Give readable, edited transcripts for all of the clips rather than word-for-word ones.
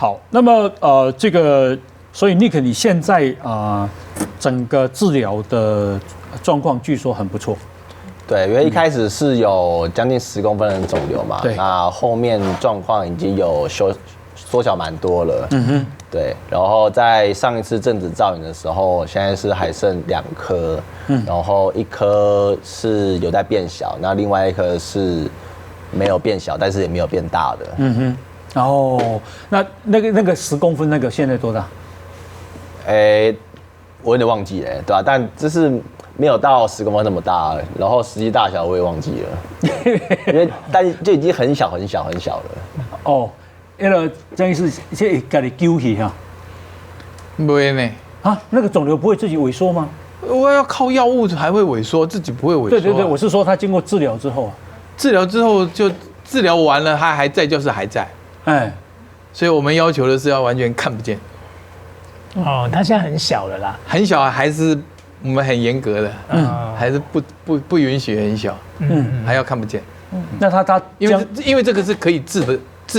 好，那么这个，所以 Nick 你现在整个治疗的状况据说很不错。对，因为一开始是有将近10公分的肿瘤嘛，对，那后面状况已经有缩小蛮多了。嗯哼，对，然后在上一次正子造影的时候，现在是还剩2颗，然后1颗是有在变小，那另外1颗是没有变小，但是也没有变大的。嗯哼。哦，那个10公分那个现在多大？我有点忘记了，对吧？但就是没有到10公分那么大，然后实际大小我也忘记了，但就已经很小很小很小了。哦，那个张医师，这给你揪起哈？不会呢。啊，那个肿瘤不会自己萎缩吗？我要靠药物还会萎缩，自己不会萎缩。对对对，我是说他经过治疗之后，治疗之后就治疗完了，他还在就是还在。哎，所以我们要求的是要完全看不见。哦，他现在很小了啦，很小还是我们很严格的，还是不允许很小，还要看不见。那他因为这个是可以治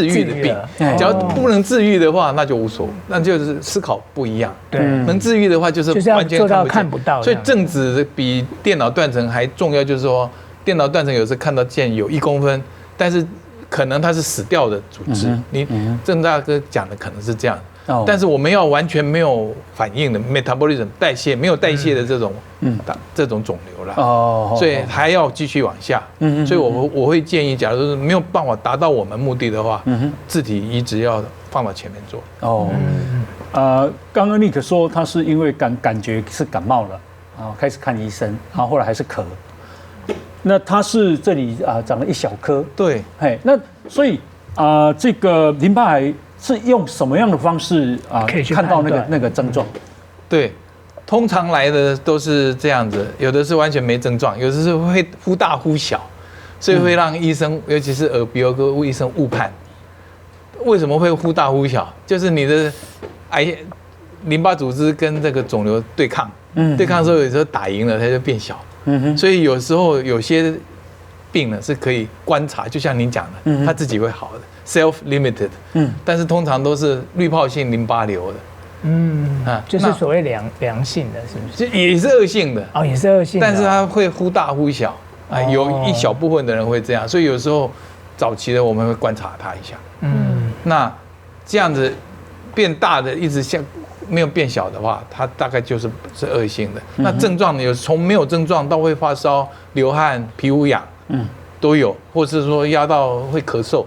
愈的病，只要不能治愈的话，那就无所谓，那就是思考不一样。对，能治愈的话就是完全看不到。所以正子比电脑断层还重要，就是说电脑断层有时看到见有1公分，但是可能它是死掉的组织。你郑大哥讲的可能是这样。但是我们要完全没有反应的 metabolism 代谢没有代谢的这种肿瘤啦，所以还要继续往下。所以我会建议，假如是没有办法达到我们目的的话，自体移植要放到前面做。刚刚 Nick 说他是因为感觉是感冒了，开始看医生，然后后来还是咳。那他是这里长了1小颗，对，那所以这个淋巴癌是用什么样的方式可以去看到那个症状？对，通常来的都是这样子，有的是完全没症状，有的是会忽大忽小，所以会让医生，尤其是耳鼻喉科医生误判。为什么会忽大忽小？就是你的淋巴组织跟这个肿瘤对抗，对抗的时候有时候打赢了，它就变小。所以有时候有些病呢是可以观察，就像您讲的，它自己会好的 ，self-limited。但是通常都是滤泡性淋巴瘤的。就是所谓良性的，是不是？也是恶性的。哦，也是恶性的。但是它会忽大忽小，有一小部分的人会这样，所以有时候早期的我们会观察它一下。那这样子变大的一直像没有变小的话，它大概就是恶性的。那症状呢，有从没有症状到会发烧、流汗、皮肤痒，都有，或是说压到会咳嗽，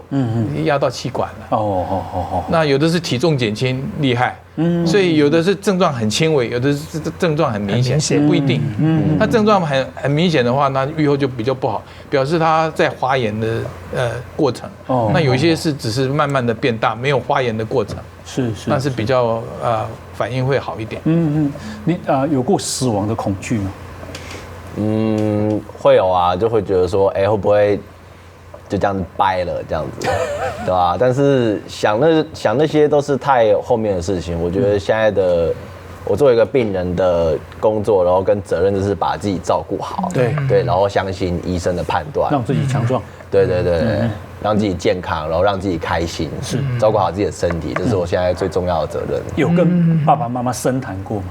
压到气管了。那有的是体重减轻厉害，所以有的是症状很轻微，有的是症状很明显，不一定。那症状很明显的话，那预后就比较不好，表示它在发炎的过程。那有一些是只是慢慢的变大，没有发炎的过程。是，那是比较反应会好一点。你有过死亡的恐惧吗？会有啊，就会觉得说，会不会就这样子掰了这样子，对吧？但是想那些都是太后面的事情。我觉得现在的我作为一个病人的工作，然后跟责任就是把自己照顾好，对，然后相信医生的判断，让自己强壮，对，让自己健康，然后让自己开心，是照顾好自己的身体，这是我现在最重要的责任。有跟爸爸妈妈深谈过吗？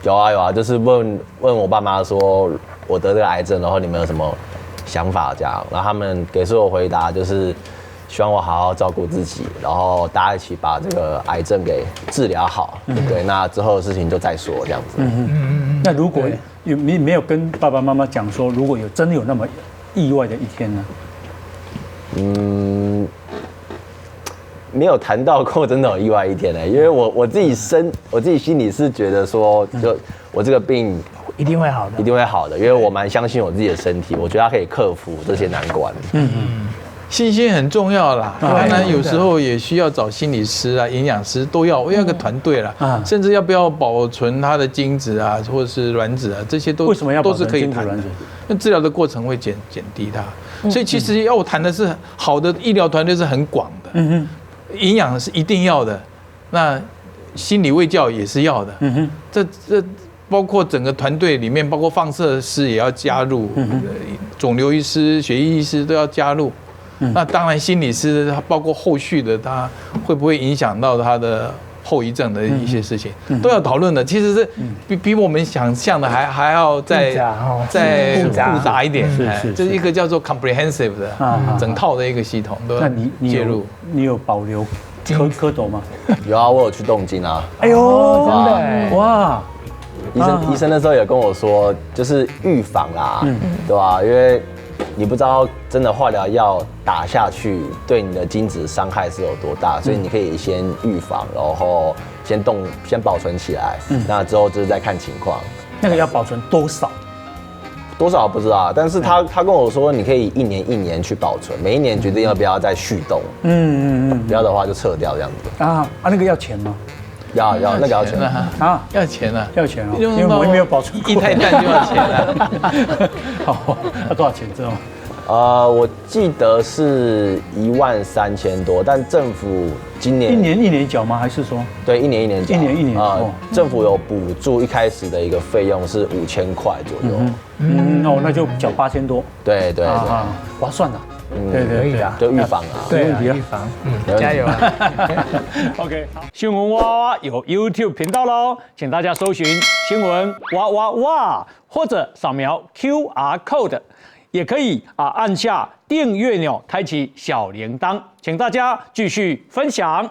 有啊，就是问我爸妈说我得这个癌症，然后你们有什么想法这样，然后他们给出我回答就是希望我好好照顾自己，然后大家一起把这个癌症给治疗好，对，那之后的事情就再说这样子。那如果你没有跟爸爸妈妈讲说，如果真的有那么意外的一天呢？没有谈到过真的有意外一天呢，因为我自己心里是觉得说，就我这个病一定会好的，一定会好的，因为我蛮相信我自己的身体，我觉得它可以克服这些难关。信心很重要啦，当然有时候也需要找心理师啊、营养师都要个团队啦，甚至要不要保存他的精子啊，或者是卵子啊，这些都为什么要都是可以谈的，那治疗的过程会减低它。所以其实要我谈的是好的医疗团队是很广的，营养是一定要的，那心理卫教也是要的，这包括整个团队里面，包括放射师也要加入，肿瘤医师、血液医师都要加入。那当然，心理师包括后续的他会不会影响到他的后遗症的一些事情，都要讨论的。其实是比我们想象的还要再复杂一点。这是一个叫做 comprehensive 的整套的一个系统，都要介入。你有保留蝌蚪吗？有啊，我有去动筋啊。哎呦，真的哇！医生那时候也跟我说，就是预防啦，对吧？因为你不知道真的化疗药打下去对你的精子伤害是有多大，所以你可以先预防，然后先保存起来，那之后就是再看情况。那个要保存多少？多少不知道，但是他跟我说，你可以一年去保存，每一年决定要不要再续冻，不要的话就撤掉这样子。那个要钱吗？要那个要钱啊，要钱啊，要钱哦，因为我也没有保存过。液态氮就要钱了。好，要多少钱知道吗？我记得是13000多，但政府今年一年缴吗？还是说对一年缴？一年政府有补助，一开始的一个费用是5000块左右。那就缴8000多。对，划算了。对，可以的，就预防啊。对啊，预防，加油啊 ！OK， 好，新闻哇哇有 YouTube 频道喽，请大家搜寻新闻哇哇哇，或者扫描 QR code， 也可以按下订阅钮，开启小铃铛，请大家继续分享。